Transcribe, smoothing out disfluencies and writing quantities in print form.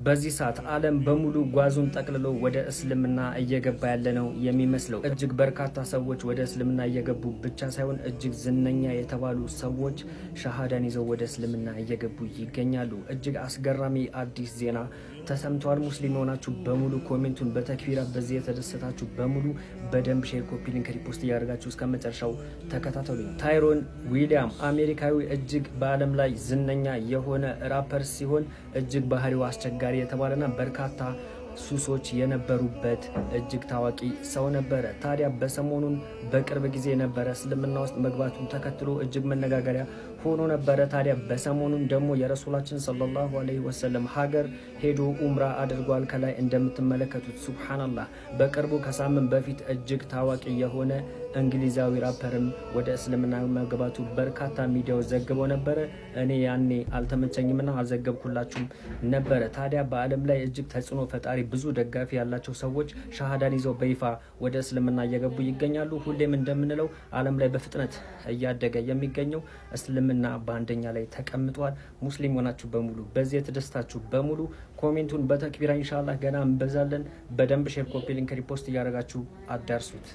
በዚህ ሰዓት ዓለም በሙሉ ጓዙን ጠቅልሎ ወደ እስልምና እየገባ ያለ ነው የሚመስለው። እጅግ በርካታ ሰዎች ወደ እስልምና እየገቡ ብቻ ሳይሆን እጅግ ዝነኛ የተባሉ ሰዎች ሻሃዳን ይዘው ወደ እስልምና እየገቡ ይገኛሉ። እጅግ አስገራሚ አዲስ ዜና ተሰምቷል። ሙስሊም የሆናችሁ በሙሉ ኮሜንቱን በተክቢራ በዚህ የተደሰታችሁ በሙሉ በደንብ ሼር፣ ኮፒ ሊንክ፣ ሪፖስት እያደረጋችሁ እስከ መጨረሻው ተከታተሉ። ታይሮን ዊሊያም አሜሪካዊ እጅግ በዓለም ላይ ዝነኛ የሆነ ራፐር ሲሆን እጅግ ባህሪው አስቸጋሪ የተባለና በርካታ ሱሶች የነበሩበት እጅግ ታዋቂ ሰው ነበረ። ታዲያ በሰሞኑን በቅርብ ጊዜ ነበረ እስልምና ውስጥ መግባቱን ተከትሎ እጅግ መነጋገሪያ ሆኖ ነበረ። ታዲያ በሰሞኑን ደግሞ የረሱላችን ሰለላሁ ዐለይሂ ወሰለም ሀገር ሄዶ ኡምራ አድርጓል። ከላይ እንደምትመለከቱት ሱብሃንአላህ። በቅርቡ ከሳምንት በፊት እጅግ ታዋቂ የሆነ እንግሊዛዊ ራፐርም ወደ እስልምና መግባቱ በርካታ ሚዲያዎች ዘግበው ነበረ። እኔ ያኔ አልተመቸኝምና አልዘገብኩላችሁም ነበረ። ታዲያ በዓለም ላይ እጅግ ተጽዕኖ ፈጣሪ ብዙ ደጋፊ ያላቸው ሰዎች ሻሃዳን ይዘው በይፋ ወደ እስልምና እየገቡ ይገኛሉ። ሁሌም እንደምንለው ዓለም ላይ በፍጥነት እያደገ የሚገኘው እስልምና በአንደኛ ላይ ተቀምጧል። ሙስሊም ሆናችሁ በሙሉ በዚህ የተደስታችሁ በሙሉ ኮሜንቱን በተክቢራ ኢንሻአላህ ገና እንበዛለን። በደንብ ሼር፣ ኮፒ ሊንክ፣ ሪፖስት እያደረጋችሁ አዳርሱት።